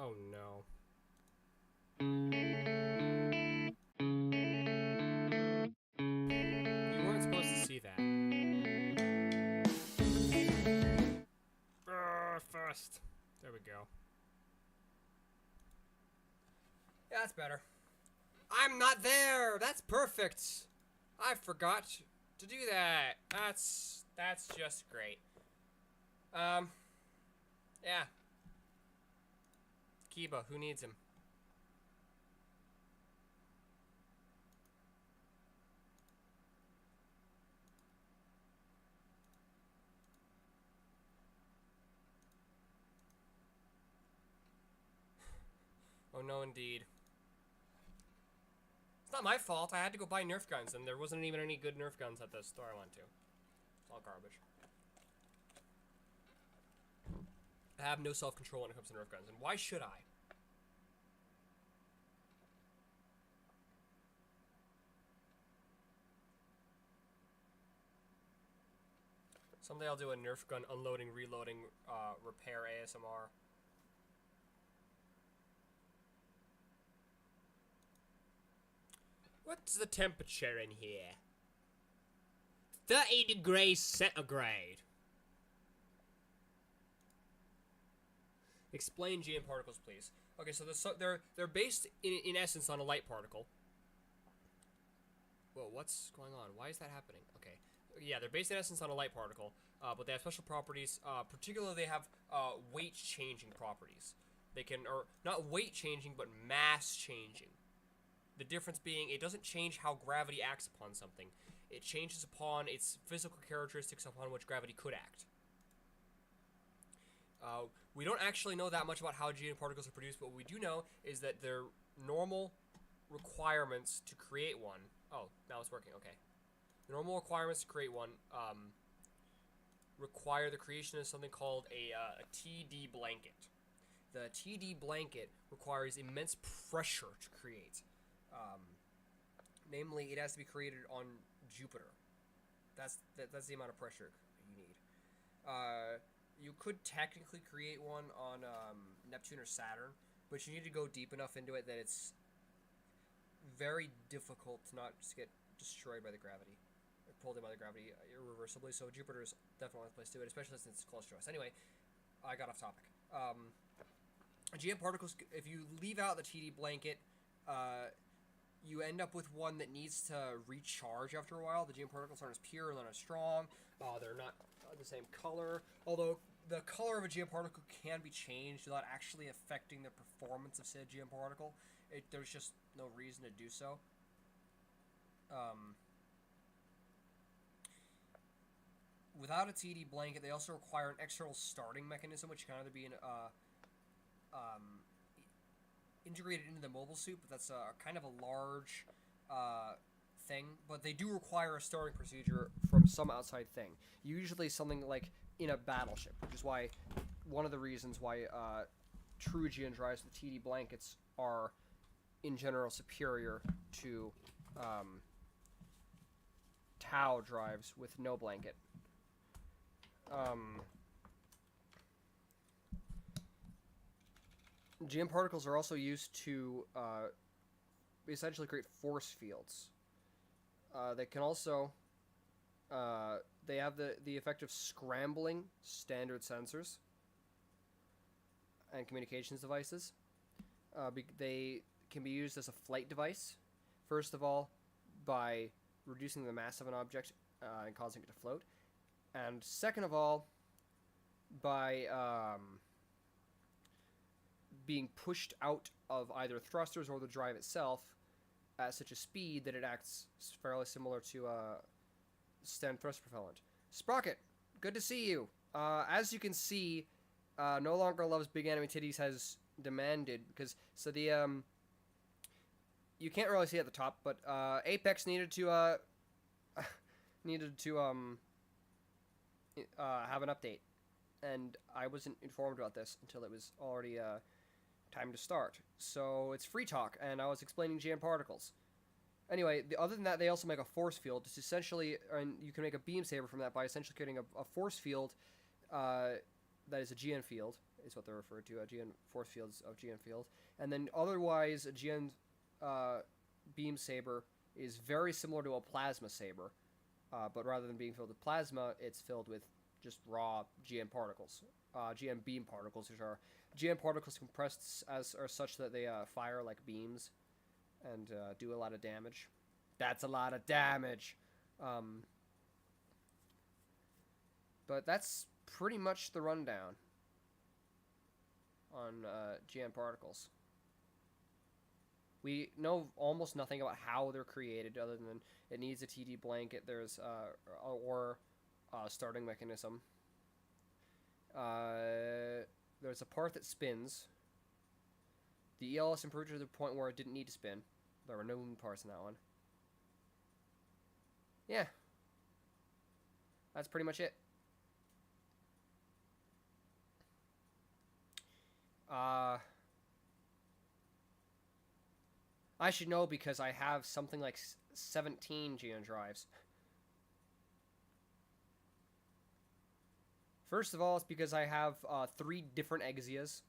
Oh no. You weren't supposed to see that. First. There we go. Yeah, that's better. I'm not there! That's perfect! I forgot to do that. That's just great. Um, yeah. Kiba, who needs him? Oh no, indeed. It's not my fault. I had to go buy Nerf guns, and there wasn't even any good Nerf guns at the store I went to. It's all garbage. I have no self-control when it comes to Nerf guns, and why should I? Someday I'll do a Nerf gun unloading, reloading, repair ASMR. What's the temperature in here? 30 degrees centigrade. Explain GM particles, please. Okay, so they're based in essence on a light particle. Whoa, what's going on? Why is that happening? Okay, yeah, they're based in essence on a light particle, but they have special properties. Particularly, they have weight changing properties. They can, or not weight changing, but mass changing. The difference being, it doesn't change how gravity acts upon something. It changes upon its physical characteristics upon which gravity could act. We don't actually know that much about how GM particles are produced, but what we do know is that their normal requirements to create one. Oh, now it's working. Okay. The normal requirements to create one require the creation of something called a TD blanket. The TD blanket requires immense pressure to create. Namely, it has to be created on Jupiter. That's the amount of pressure you need. You could technically create one on Neptune or Saturn, but you need to go deep enough into it that it's very difficult to not just get destroyed by the gravity, or pulled in by the gravity irreversibly. So Jupiter is definitely the place to do it, especially since it's close to us. Anyway, I got off topic. GM particles, if you leave out the TD blanket, you end up with one that needs to recharge after a while. The GM particles aren't as pure and not as strong. They're not the same color. Although the color of a GM particle can be changed without actually affecting the performance of said GM particle. There's just no reason to do so. Without a TD blanket, they also require an external starting mechanism, which can either be integrated into the mobile suit, but that's kind of a large thing. But they do require a starting procedure from some outside thing. Usually something like in a battleship, which is why one of the reasons why true GN drives with TD blankets are in general superior to Tau drives with no blanket. GM particles are also used to essentially create force fields. They can also they have the effect of scrambling standard sensors and communications devices. They can be used as a flight device, first of all, by reducing the mass of an object and causing it to float, and second of all, by being pushed out of either thrusters or the drive itself at such a speed that it acts fairly similar to a stand thrust propellant. Sprocket, good to see you. As you can see, No Longer Loves Big Anime Titties has demanded, because, so the, you can't really see at the top, but, Apex needed to, have an update. And I wasn't informed about this until it was already, time to start. So it's free talk, and I was explaining GM particles. Anyway, other than that, they also make a force field. It's essentially, and you can make a beam saber from that by essentially creating a force field that is a GN field. is what they're referred to. GN force fields of GN field, and then otherwise a GN beam saber is very similar to a plasma saber, but rather than being filled with plasma, it's filled with just raw GN particles, GN beam particles, which are GN particles compressed as are such that they fire like beams and do a lot of damage. That's a lot of damage. But that's pretty much the rundown on GN particles. We know almost nothing about how they're created, other than it needs a TD blanket. There's or starting mechanism. There's a part that spins. The ELS improved to the point where it didn't need to spin. There were no parts in that one. Yeah. That's pretty much it. I should know because I have something like 17 GN drives. First of all, it's because I have 3 different Exias.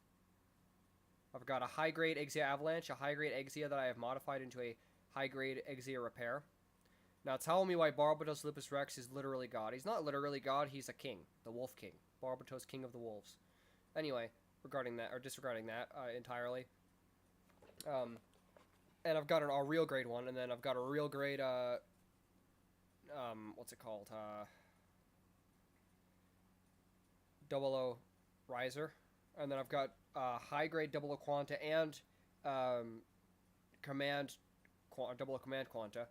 I've got a high-grade Exia Avalanche, a high-grade Exia that I have modified into a high-grade Exia Repair. Now tell me why Barbatos Lupus Rex is literally God. He's not literally God, he's a king. The Wolf King. Barbatos, King of the Wolves. Anyway, regarding that, or disregarding that entirely. And I've got a real grade one, and then I've got a real grade, what's it called? 00 Riser. And then I've got high grade 00 Quanta and command 00 Command Quanta.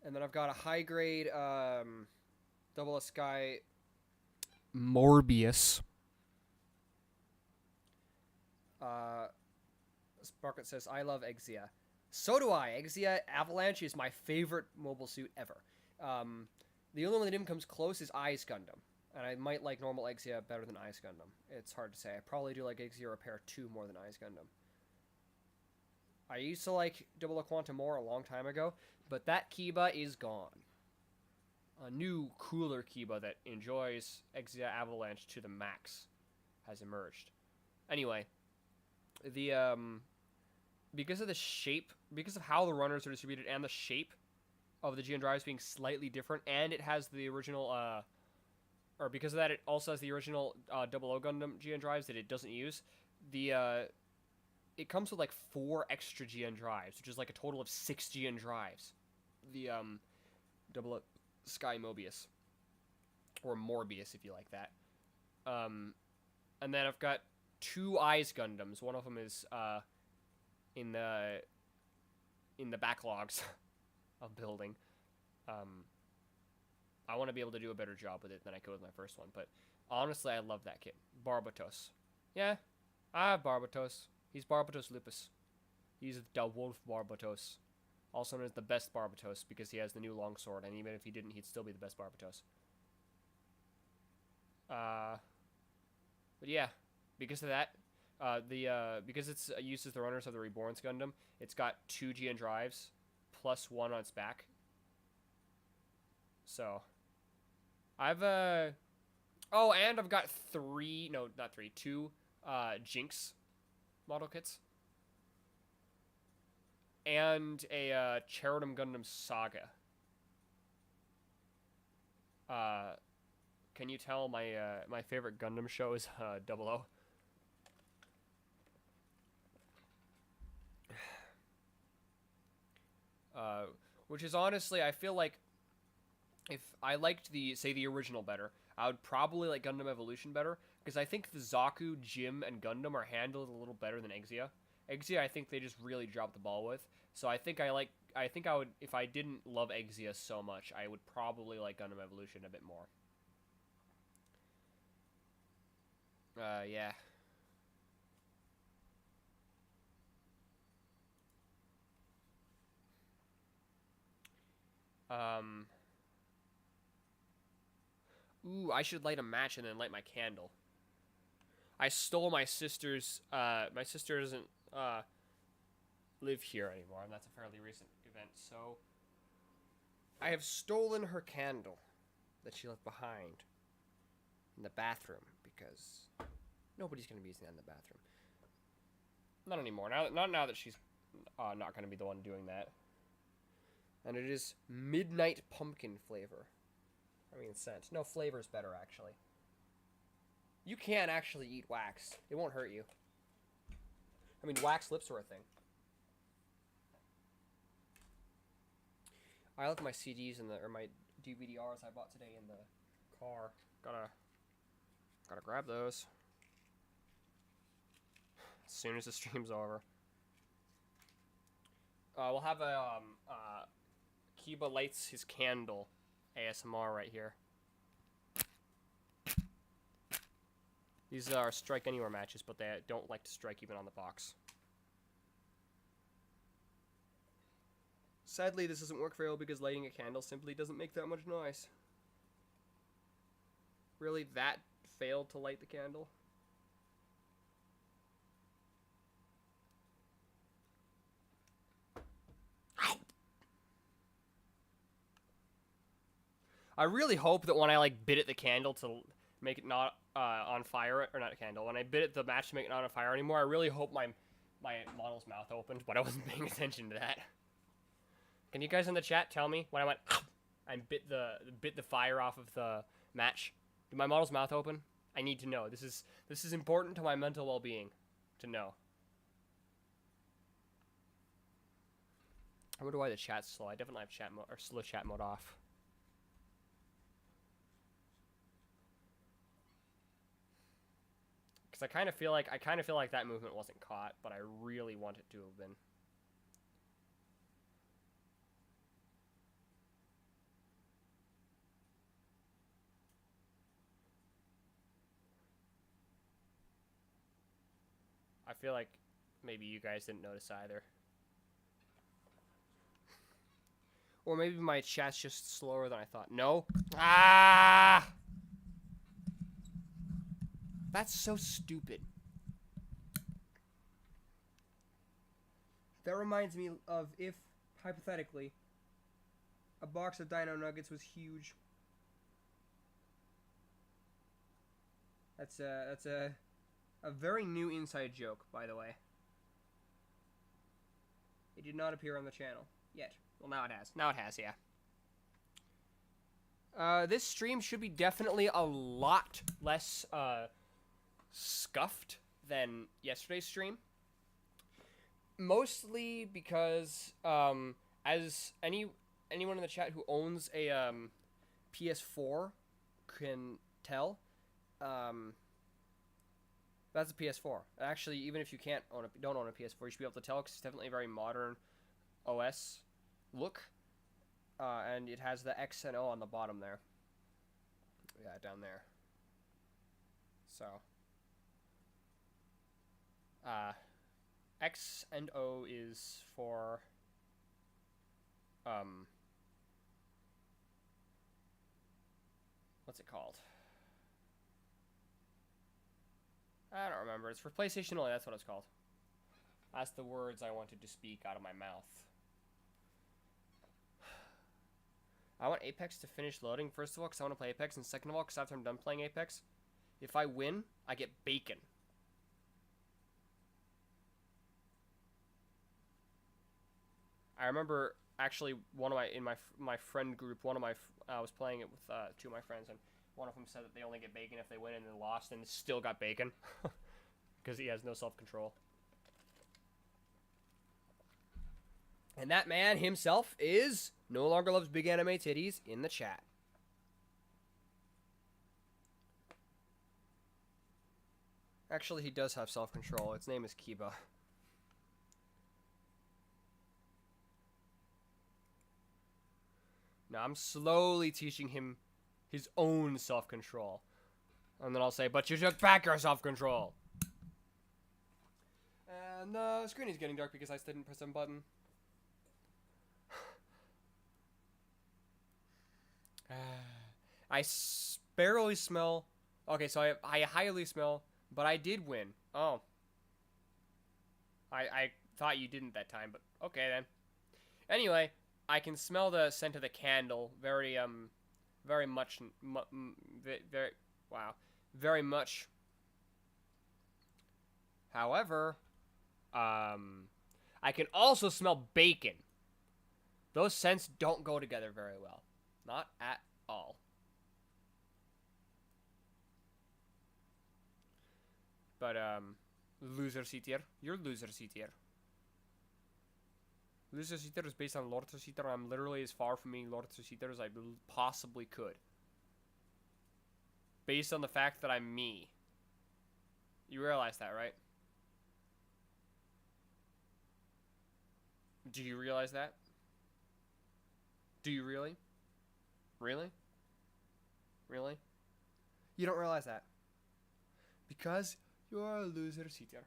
And then I've got a high grade 00 Sky Morbius. Sparklet says, I love Exia. So do I. Exia Avalanche is my favorite mobile suit ever. The only one that even comes close is Ice Gundam. And I might like normal Exia better than Ice Gundam. It's hard to say. I probably do like Exia Repair 2 more than Ice Gundam. I used to like 00 Quanta more a long time ago, but that Kiba is gone. A new, cooler Kiba that enjoys Exia Avalanche to the max has emerged. Anyway, the because of the shape, because of how the runners are distributed and the shape of the GN drives being slightly different, and it has the original, or because of that, it also has the original 00 Gundam GN drives that it doesn't use. It comes with like 4 extra GN drives, which is like a total of 6 GN drives. The 00 Sky Mobius, or Morbius if you like that. And then I've got 2 Eyes Gundams. One of them is in the backlogs of building. I want to be able to do a better job with it than I could with my first one, but honestly, I love that kit. Barbatos. Yeah, I have Barbatos. He's Barbatos Lupus. He's the Wolf Barbatos. Also known as the best Barbatos because he has the new longsword, and even if he didn't, he'd still be the best Barbatos. But yeah, because of that, because it's uses the runners of the Reborn's Gundam, it's got 2 GN drives, plus 1 on its back. So, I've, oh, and I've got 2 Jinx model kits. And a Cherodum Gundam Saga. Can you tell my my favorite Gundam show is 00? Which is honestly, I feel like if I liked the original better, I would probably like Gundam Evolution better, because I think the Zaku, Jim, and Gundam are handled a little better than Exia. Exia, I think they just really dropped the ball with. So I think I would, if I didn't love Exia so much, I would probably like Gundam Evolution a bit more. Yeah. Ooh, I should light a match and then light my candle. I stole my sister's, my sister doesn't, live here anymore, and that's a fairly recent event, so I have stolen her candle that she left behind in the bathroom, because Nobody's gonna be using that in the bathroom. Not anymore. Not now that she's not gonna be the one doing that. And it is midnight pumpkin flavor. I mean, scent. No, flavor's better actually. You can actually eat wax. It won't hurt you. I mean, wax lips are a thing. I left my CDs or my DVDRs I bought today in the car. Gotta grab those as soon as the stream's over. We'll have a Kiba lights his candle ASMR right here. These are strike anywhere matches, but they don't like to strike even on the box. Sadly, this doesn't work very well because lighting a candle simply doesn't make that much noise. Really, that failed to light the candle? I really hope that when I like bit at the candle to make it not on fire, or not a candle, when I bit at the match to make it not on fire anymore, I really hope my model's mouth opened, but I wasn't paying attention to that. Can you guys in the chat tell me when I went and bit the fire off of the match? Did my model's mouth open? I need to know. This is important to my mental well-being to know. I wonder why the chat's slow. I definitely have chat mode or slow chat mode off. Because I kind of feel like that movement wasn't caught, but I really want it to have been. I feel like maybe you guys didn't notice either. Or maybe my chat's just slower than I thought. No? Ah! That's so stupid. That reminds me of if, hypothetically, a box of Dino Nuggets was huge. That's a very new inside joke, by the way. It did not appear on the channel yet. Well, now it has. Now it has, yeah. This stream should be definitely a lot less scuffed than yesterday's stream. Mostly because, as anyone in the chat who owns a PS4 can tell, that's a PS4. Actually, even if you don't own a PS4, you should be able to tell because it's definitely a very modern OS look, and it has the X and O on the bottom there. Yeah, down there. So, X and O is for what's it called? I don't remember. It's for PlayStation only. That's what it's called. That's the words I wanted to speak out of my mouth. I want Apex to finish loading, first of all, because I want to play Apex, and second of all, because after I'm done playing Apex, if I win, I get bacon. I remember, actually, in my friend group, I was playing it with two of my friends, and one of them said that they only get bacon if they win and then lost, and still got bacon. Because he has no self-control. And that man himself is no longer loves big anime titties in the chat. Actually, he does have self-control. Its name is Kiba. Now, I'm slowly teaching him his own self-control. And then I'll say, but you took back your self-control. And the screen is getting dark because I didn't press some button. I barely smell. Okay, so I highly smell, but I did win. Oh. I thought you didn't that time, but okay then. Anyway, I can smell the scent of the candle very much. Very much However, I can also smell bacon. Those scents don't go together very well. Not at all. But, loser seater. You're loser seater. Loser seater is based on Lord seater. I'm literally as far from being Lord seater as I possibly could. Based on the fact that I'm me. You realize that, right? Do you realize that? Do you really? Really? Really? You don't realize that. Because you're a loser seater.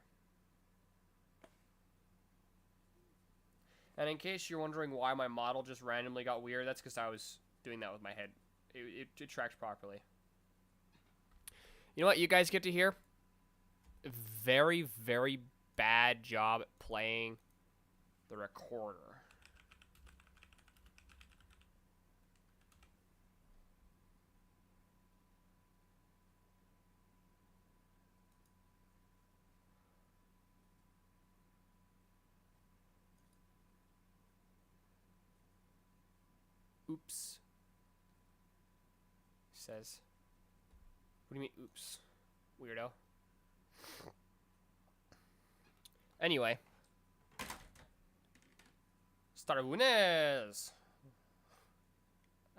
And in case you're wondering why my model just randomly got weird, that's because I was doing that with my head. It tracked properly. You know what you guys get to hear? Very, very bad job at playing the recorder. Oops. He says. What do you mean, oops? Weirdo. Anyway. Starunes!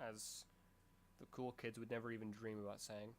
As the cool kids would never even dream about saying.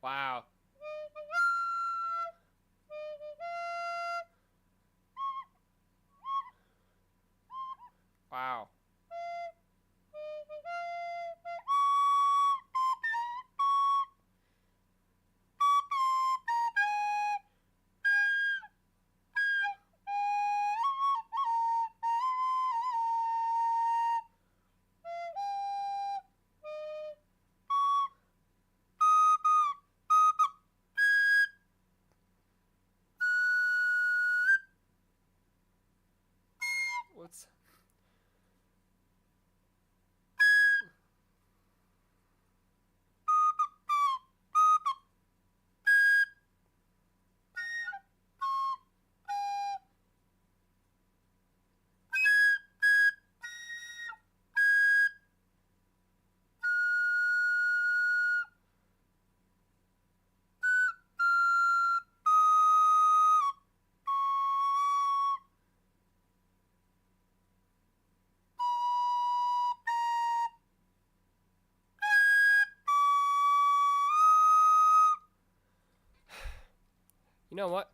Wow. Wow. What's... You know what?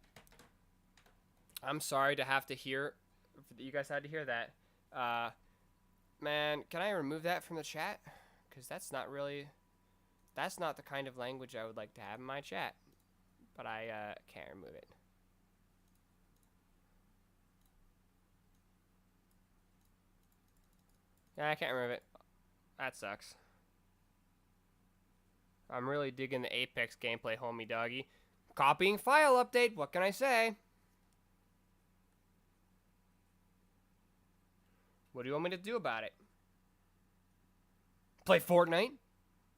I'm sorry to have to hear... You guys had to hear that. Man, can I remove that from the chat? Because that's not really... That's not the kind of language I would like to have in my chat. But I can't remove it. Yeah, I can't remove it. That sucks. I'm really digging the Apex gameplay, homie doggy. Copying file update, what can I say? What do you want me to do about it? Play Fortnite?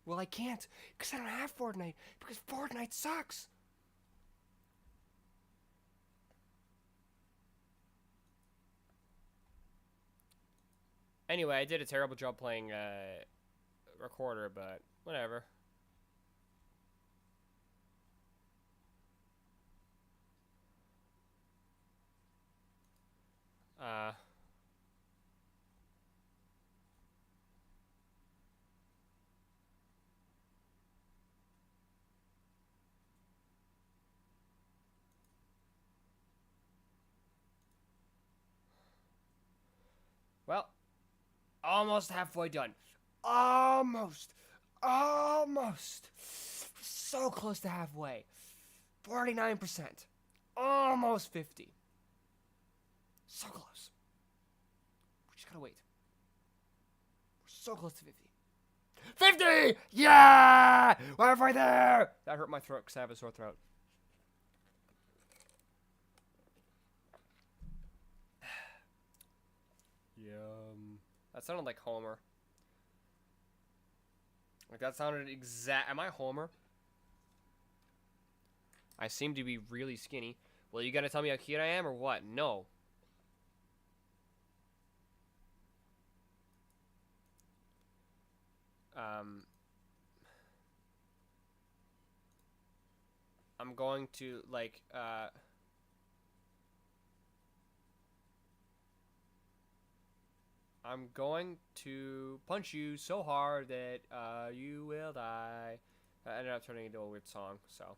Well, I can't, because I don't have Fortnite, because Fortnite sucks. Anyway, I did a terrible job playing recorder, but whatever. Uh, well, almost halfway done. Almost. Almost. So close to halfway. 49%. Almost 50. So close. We just gotta wait. We're so close to 50. 50! Yeah! We're right there! That hurt my throat because I have a sore throat. Yum. That sounded like Homer. Like that sounded exact. Am I Homer? I seem to be really skinny. Well, you gotta tell me how cute I am or what? No. I'm going to, like, I'm going to punch you so hard that, you will die. I ended up turning into a weird song, so.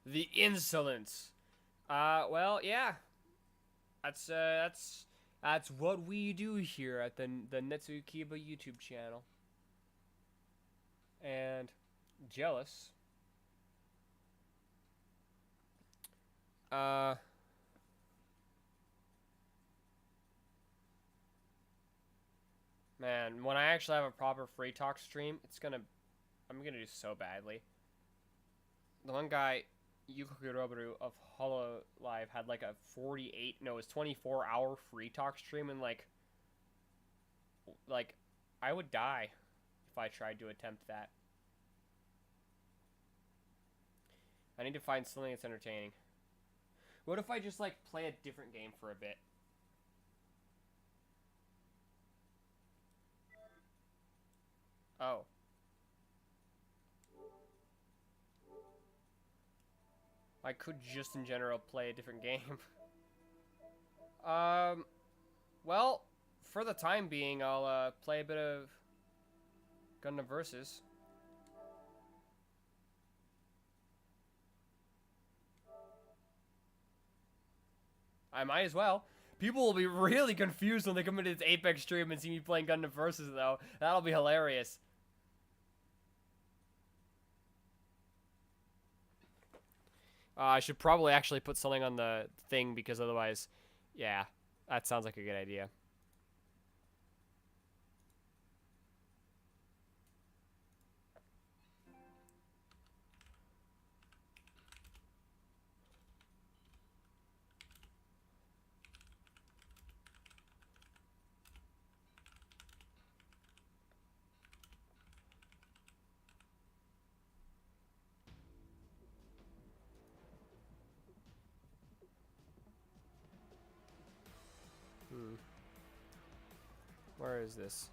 The insolence. Well, yeah. That's what we do here at the Netsui Kiba YouTube channel. And jealous. Man, when I actually have a proper free talk stream, I'm gonna do so badly. The one guy, Yukokurobaru of Hollow Live, had like a 24-hour free talk stream, and like I would die if I tried to attempt that. I need to find something that's entertaining. What if I just like play a different game for a bit? Oh. I could just in general play a different game. Well, for the time being, I'll play a bit of Gundam Versus. I might as well. People will be really confused when they come into this Apex stream and see me playing Gundam Versus, though. That'll be hilarious. I should probably actually put something on the thing, because otherwise, yeah, that sounds like a good idea. Where is this?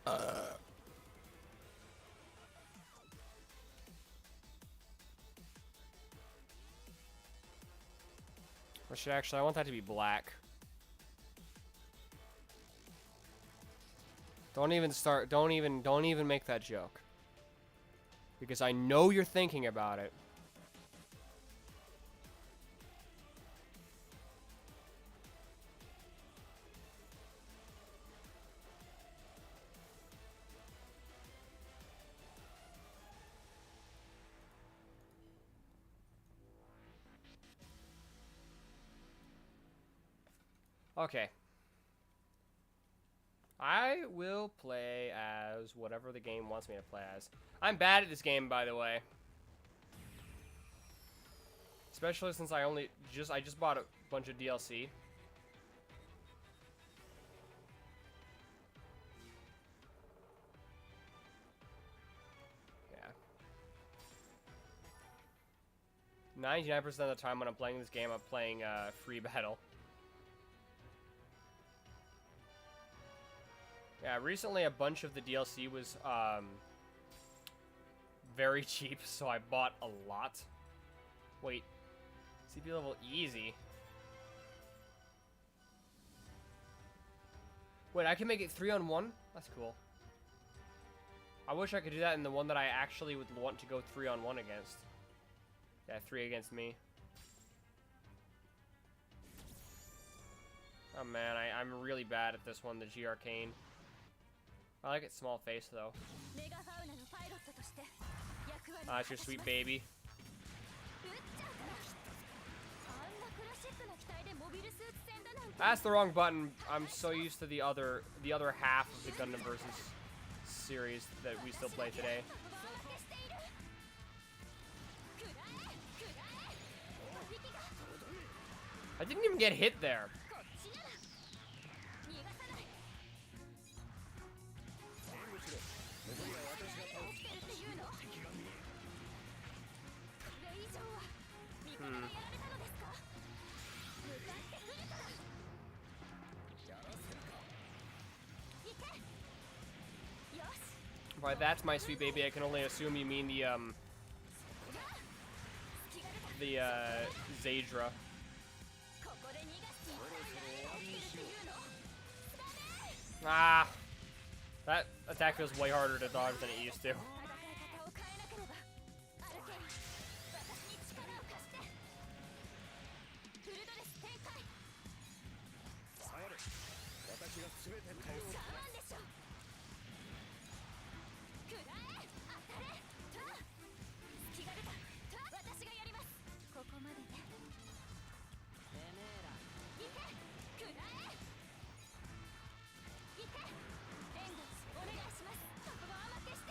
Or should actually, I want that to be black. Don't even make that joke. Because I know you're thinking about it. Okay. I will play as whatever the game wants me to play as. I'm bad at this game, by the way. Especially since I just bought a bunch of DLC. Yeah. 99% of the time when I'm playing this game, I'm playing free battle. Yeah, recently a bunch of the DLC was very cheap, so I bought a lot. Wait, CP level easy. Wait, I can make it 3-on-1? That's cool. I wish I could do that in the one that I actually would want to go 3-on-1 against. Yeah, 3 against me. Oh man, I'm really bad at this one, the G Arcane. I like its small face though. Ah, it's your sweet baby. That's the wrong button. I'm so used to the other half of the Gundam Versus series that we still play today. I didn't even get hit there. By that's my sweet baby, I can only assume you mean the Zadra. Ah, that attack feels way harder to dodge than it used to.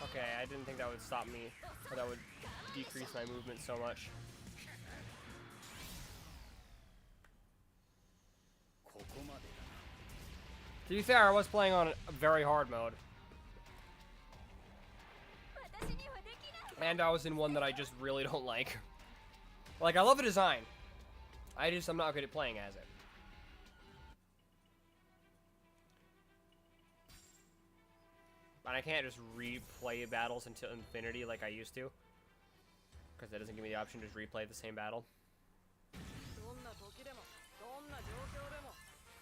Okay, I didn't think that would stop me, or that would decrease my movement so much. To be fair, I was playing on a very hard mode. And I was in one that I just really don't like. Like, I love the design. I'm not good at playing as it. And I can't just replay battles until infinity like I used to. Because that doesn't give me the option to just replay the same battle.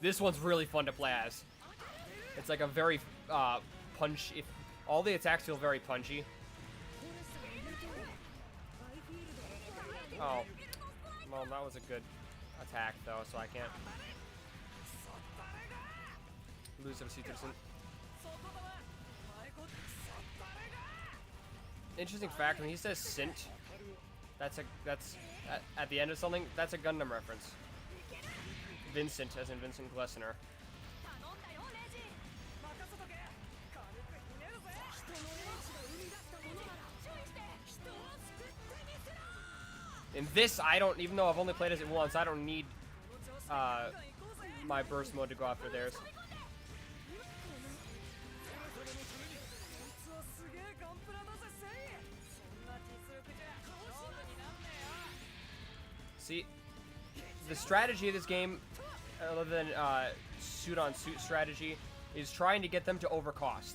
This one's really fun to play as. It's like a very punch. All the attacks feel very punchy. Oh. Well, that was a good attack though, so I can't lose it to Suiterson. Interesting fact, when he says Sint, that's at the end of something, that's a Gundam reference. Vincent, as in Vincent Glessner. In this, I don't, even though I've only played as it once, I don't need my burst mode to go after theirs. See, the strategy of this game, other than suit-on-suit strategy, is trying to get them to overcost.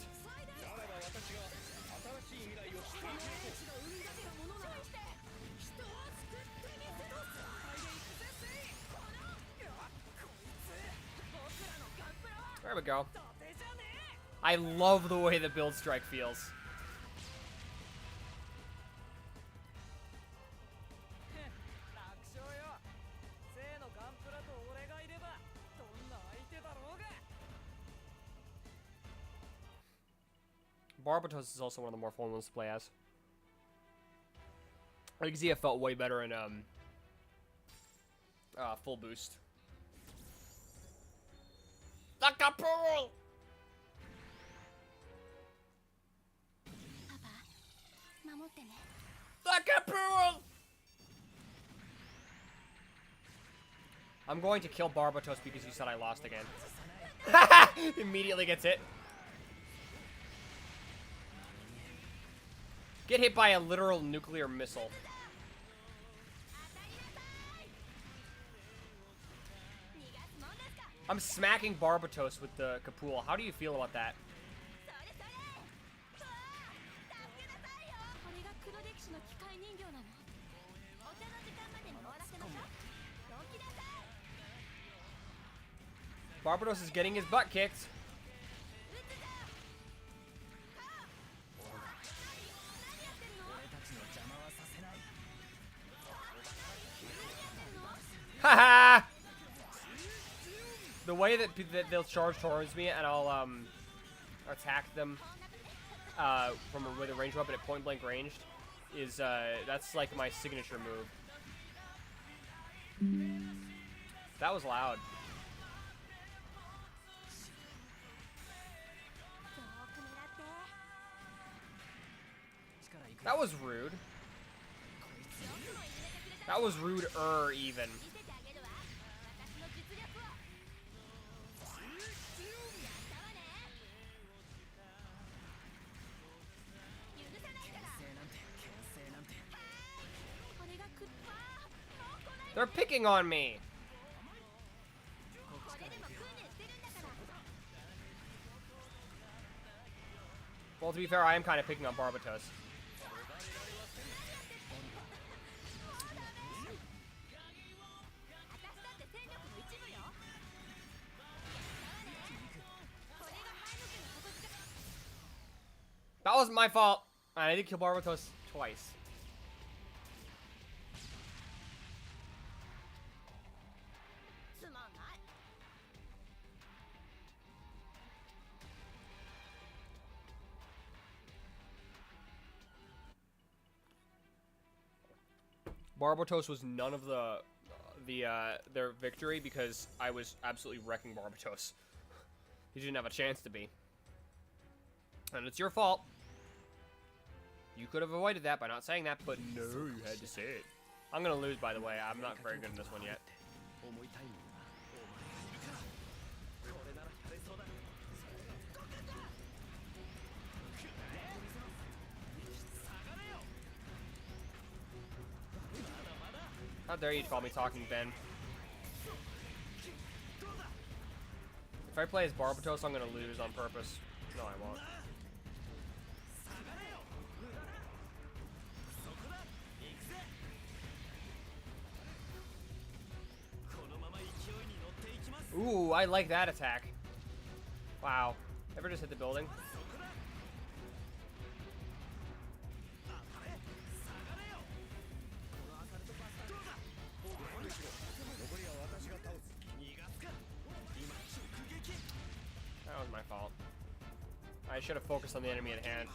There we go. I love the way the build strike feels. Barbatos is also one of the more fun ones to play as. I think Zia felt way better in full boost. Takapul! Takapul! I'm going to kill Barbatos because you said I lost again. Immediately gets hit. Get hit by a literal nuclear missile. I'm smacking Barbatos with the Kapul. How do you feel about that? Barbatos is getting his butt kicked. Haha! The way that they'll charge towards me and I'll attack them from with a ranged weapon at point blank ranged is that's like my signature move. That was loud. That was rude. That was rude-er, even. They're picking on me! Well, to be fair, I am kind of picking on Barbatos. That wasn't my fault. I did kill Barbatos twice. Barbatos was none of their victory because I was absolutely wrecking Barbatos. He didn't have a chance to be. And it's your fault. You could have avoided that by not saying that, but no, you had to say it. I'm gonna lose, by the way. I'm not very good in this one yet. How dare you call me Talking Ben? If I play as Barbatos, I'm gonna lose on purpose. No, I won't. Ooh, I like that attack. Wow. Ever just hit the building? That was my fault. I should have focused on the enemy at hand.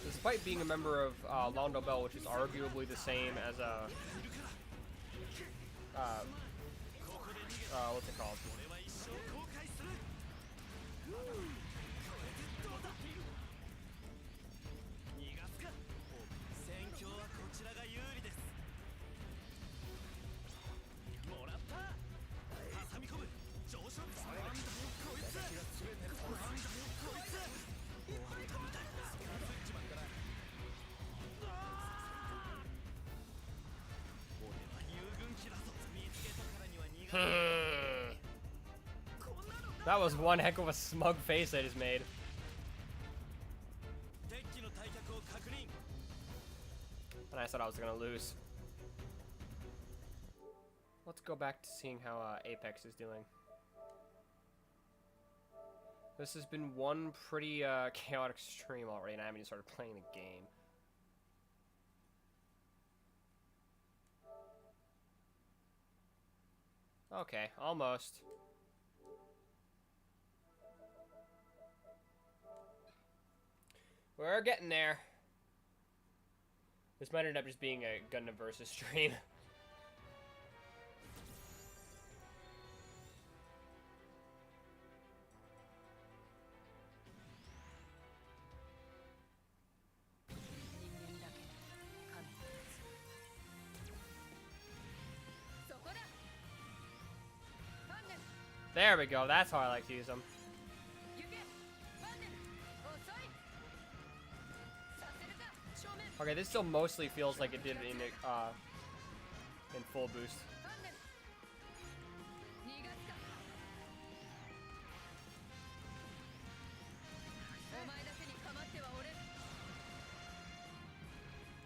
Despite being a member of Londo Bell, which is arguably the same as a what's it called? That was one heck of a smug face I just made. And I said I was gonna lose. Let's go back to seeing how Apex is doing. This has been one pretty chaotic stream already, and I haven't even started playing the game. Okay, almost. We're getting there. This might end up just being a Gundam versus stream. There we go. That's how I like to use them. Okay, this still mostly feels like it did in full boost.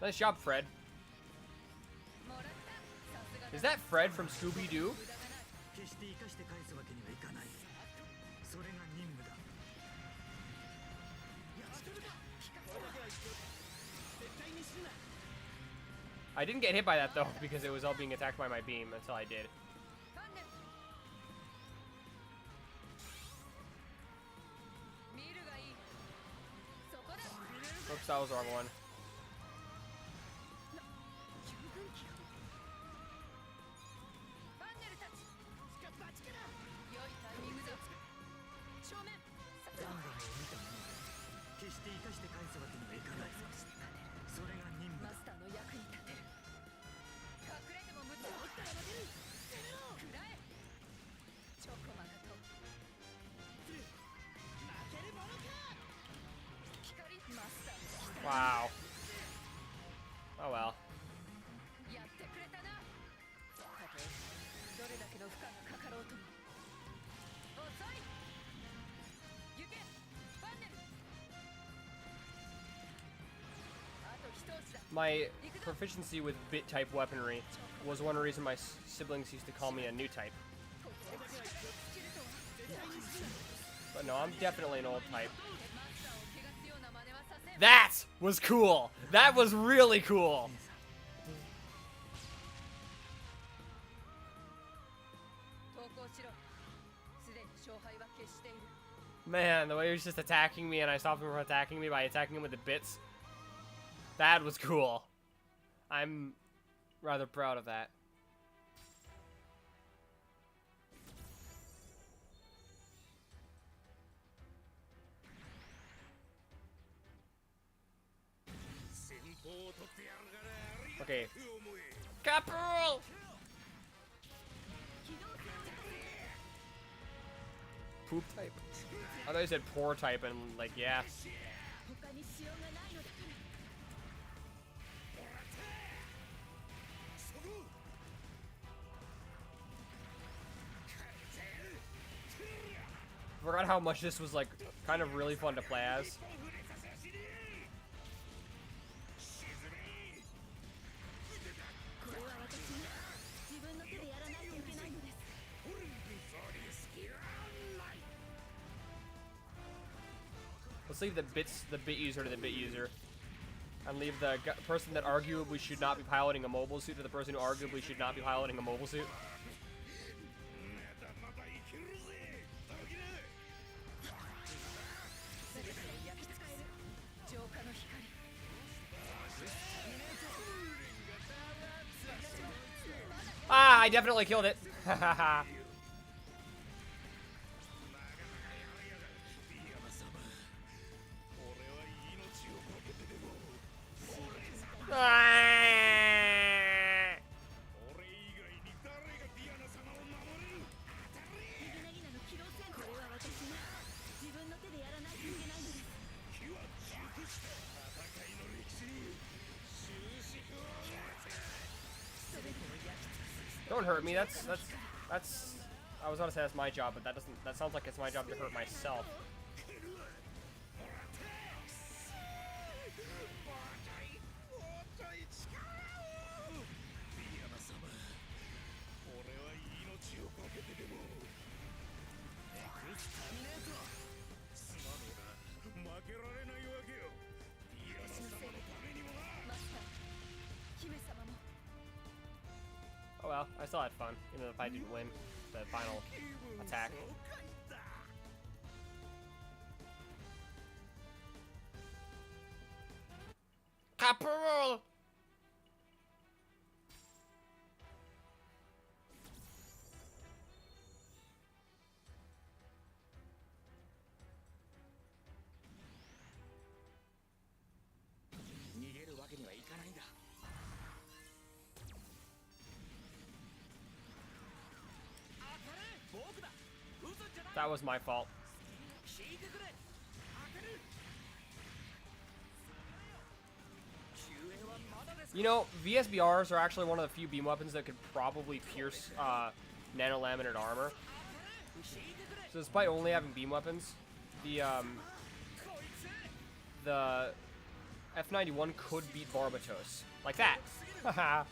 Nice job, Fred. Is that Fred from Scooby-Doo? I didn't get hit by that though, because it was all being attacked by my beam until I did. Oops, that was the wrong one. Wow. Oh well. My proficiency with bit-type weaponry was one reason my siblings used to call me a new type. But no, I'm definitely an old type. That was cool! That was really cool! Man, the way he was just attacking me and I stopped him from attacking me by attacking him with the bits. That was cool. I'm rather proud of that. Okay. Caporal! Poop type. I thought you said poor type and like, yeah. Forgot how much this was like kind of really fun to play as. Let's leave the bit user to the bit user. And leave the person that arguably should not be piloting a mobile suit to the person who arguably should not be piloting a mobile suit. Ah, I definitely killed it. Don't hurt me. That's. I was gonna say that's my job, but that doesn't. That sounds like it's my job to hurt myself. Oh well, I still had fun, even if I didn't win the final attack. Caporal! That was my fault. You know, VSBRs are actually one of the few beam weapons that could probably pierce nano-laminate armor. So despite only having beam weapons, the F91 could beat Barbatos. Like that. Haha.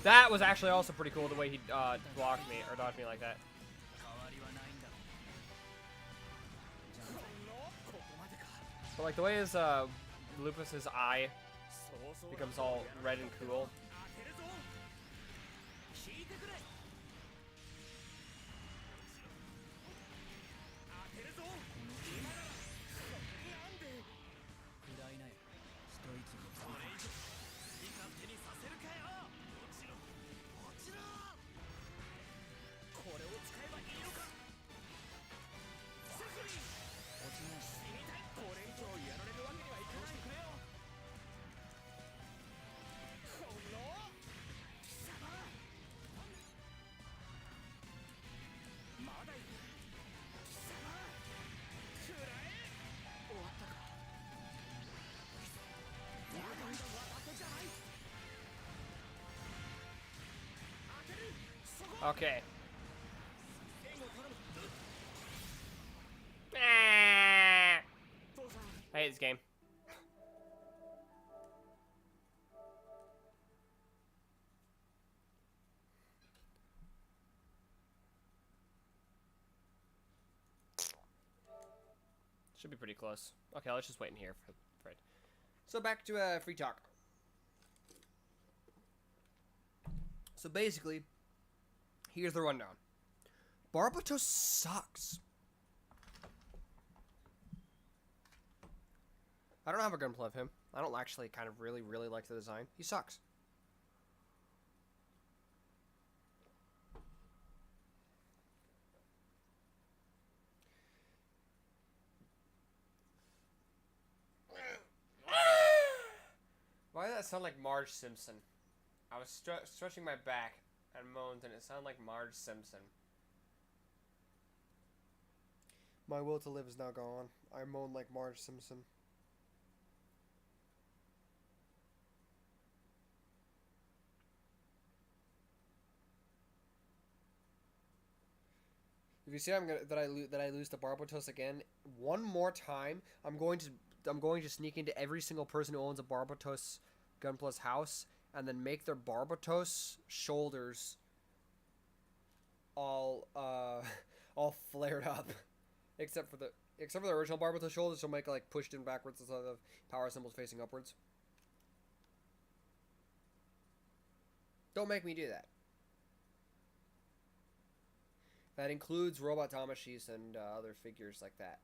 That was actually also pretty cool, the way he blocked me, or dodged me like that. But like the way his Lupus's eye becomes all red and cool. Okay. I hate this game. Should be pretty close. Okay, let's just wait in here for it. So back to free talk. So basically, here's the rundown. Barbatos sucks. I don't have a gunplay of him. I don't actually kind of really like the design. He sucks. Why does that sound like Marge Simpson? I was stretching my back and moaned, and it sounded like Marge Simpson. My will to live is now gone. I moan like Marge Simpson. If you see that I lose to Barbatos again, one more time, I'm going to sneak into every single person who owns a Barbatos Gunplu's house and then make their Barbatos shoulders all flared up, except for the original Barbatos shoulders, so make like pushed in backwards instead of power symbols facing upwards. Don't make me do that. That includes Robot Tamashis and other figures like that.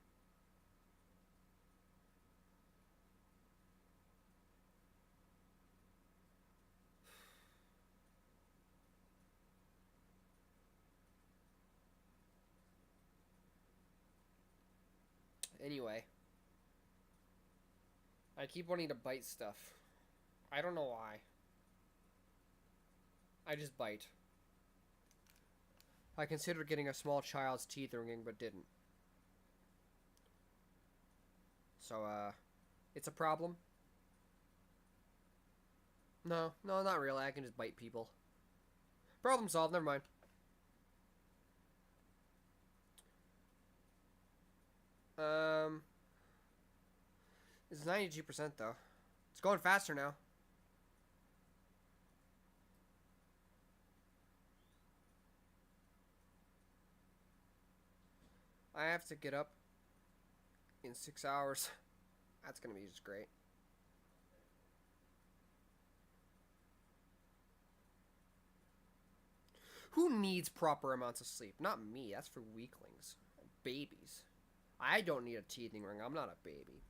Anyway. I keep wanting to bite stuff. I don't know why. I just bite. I considered getting a small child's teeth ringing, but didn't. So, it's a problem? No, not really. I can just bite people. Problem solved, never mind. It's 92% though. It's going faster now. I have to get up in 6 hours. That's gonna be just great. Who needs proper amounts of sleep? Not me. That's for weaklings. Babies. I don't need a teething ring. I'm not a baby.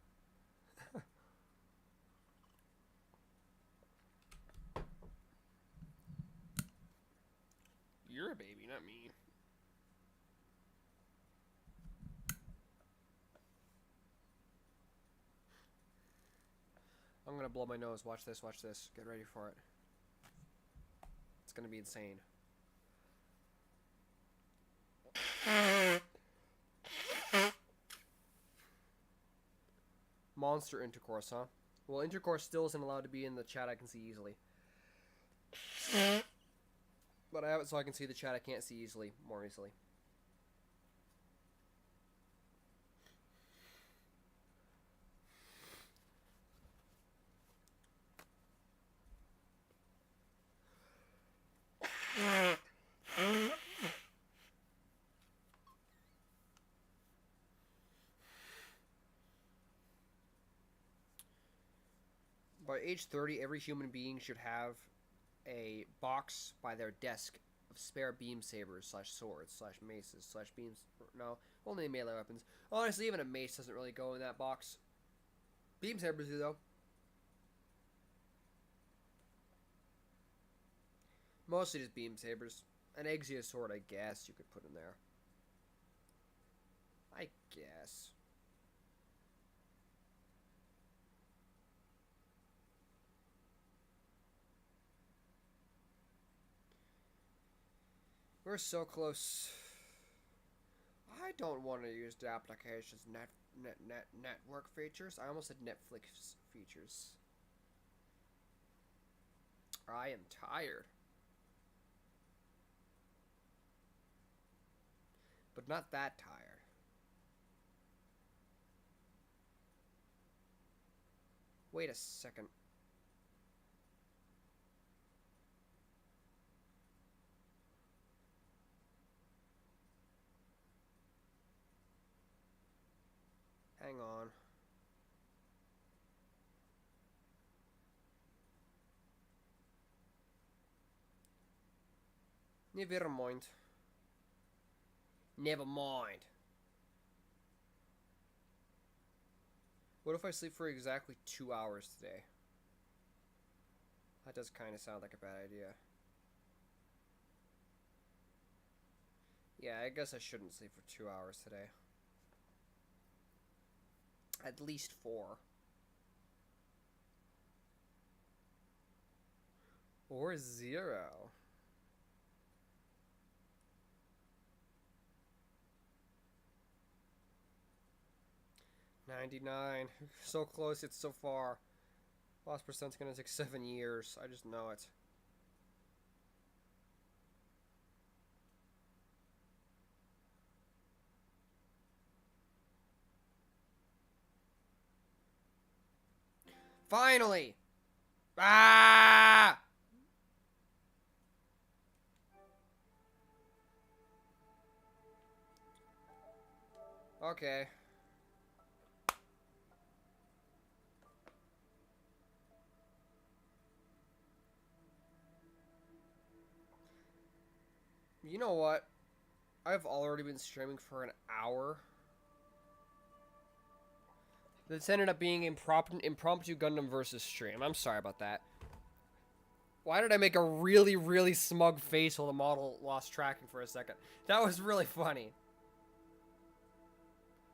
You're a baby, not me. I'm gonna blow my nose. Watch this. Watch this. Get ready for it. It's gonna be insane. Monster intercourse, huh? Well, intercourse still isn't allowed to be in the chat. I can see easily. But I have it so I can see the chat I can't see easily, more easily. By age 30, every human being should have a box by their desk of spare beam sabers slash swords slash maces slash beams. No, only melee weapons. Honestly, even a mace doesn't really go in that box. Beam sabers do, though. Mostly just beam sabers. An Exia sword, I guess, you could put in there. I guess. We're so close. I don't want to use the application's network features. I almost said Netflix features. I am tired. But not that tired. Wait a second. Hang on. Never mind. Never mind. What if I sleep for exactly 2 hours today? That does kind of sound like a bad idea. Yeah, I guess I shouldn't sleep for 2 hours today. At least 4. Or 0. $99. So close, it's so far. Lost percent's gonna take 7 years. I just know it. Finally! Ah! Okay. You know what? I've already been streaming for an hour. This ended up being impromptu Gundam versus stream. I'm sorry about that. Why did I make a really, really smug face while the model lost tracking for a second? That was really funny.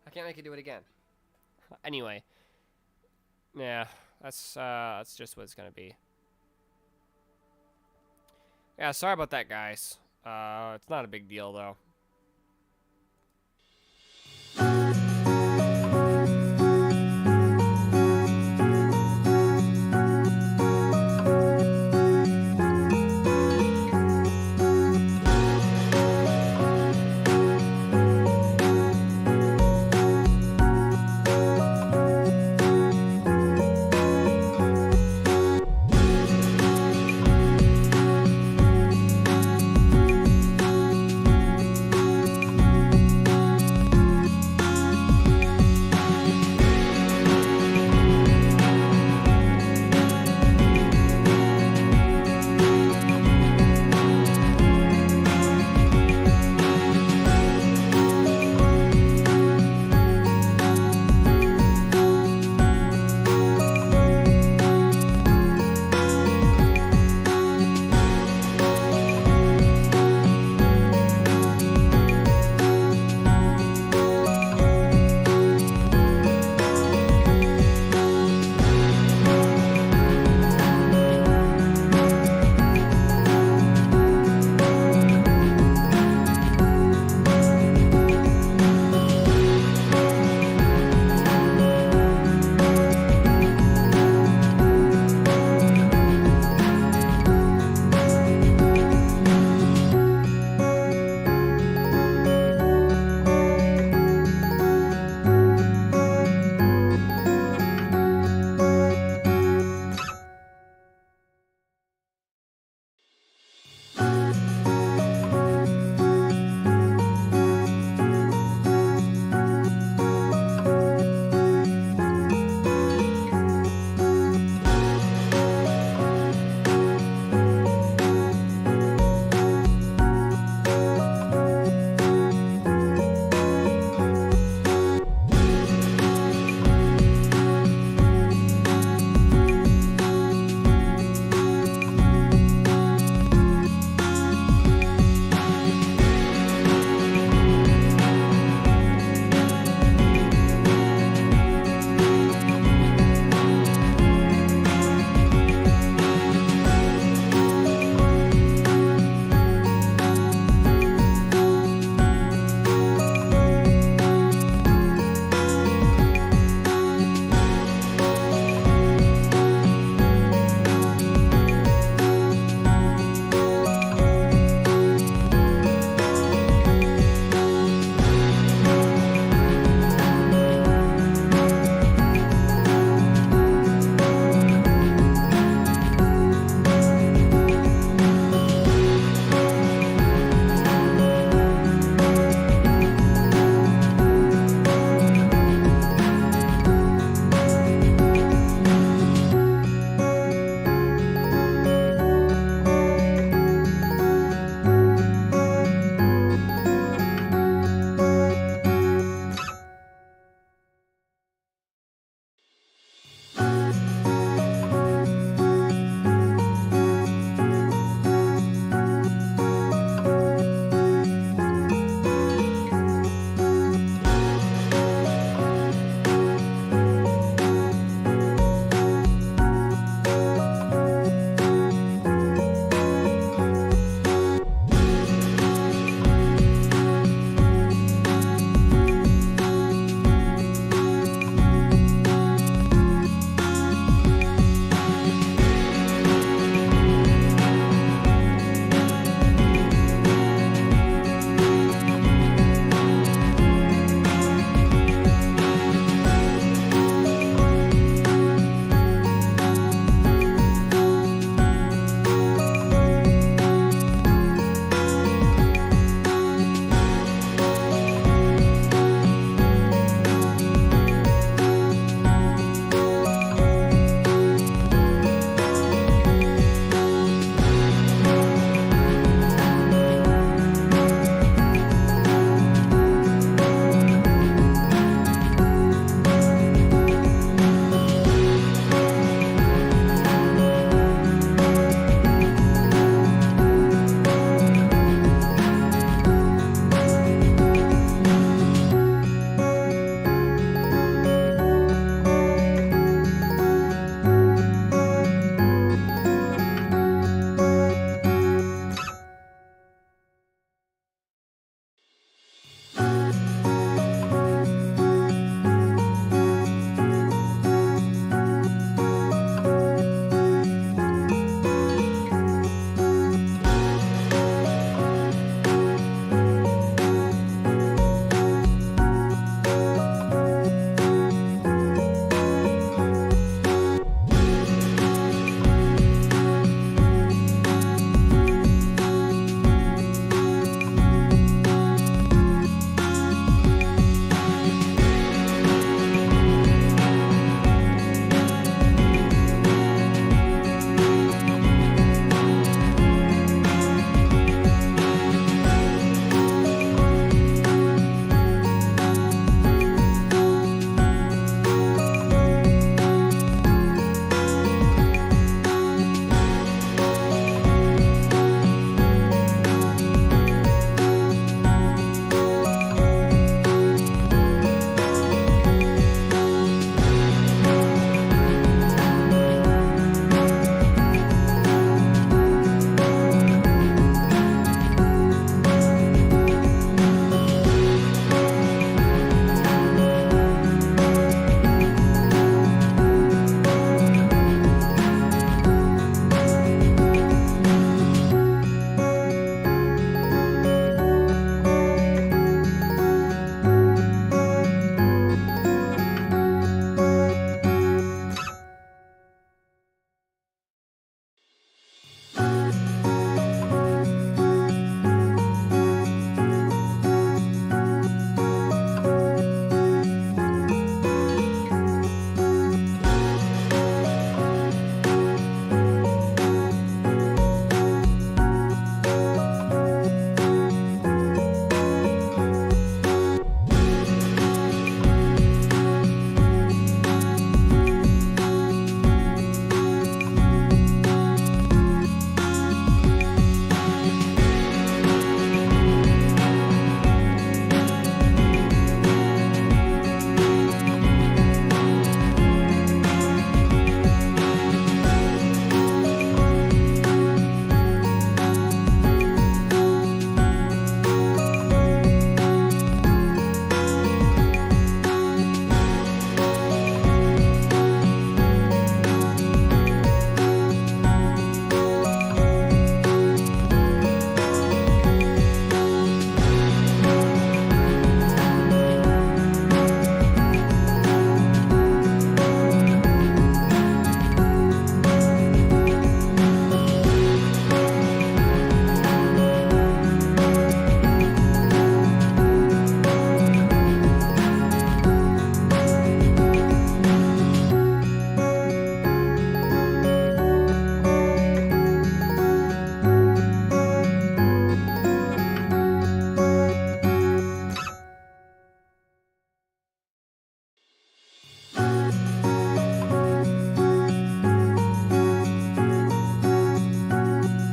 I can't make it do it again. Anyway. Yeah, that's just what it's gonna be. Yeah, sorry about that, guys. It's not a big deal, though.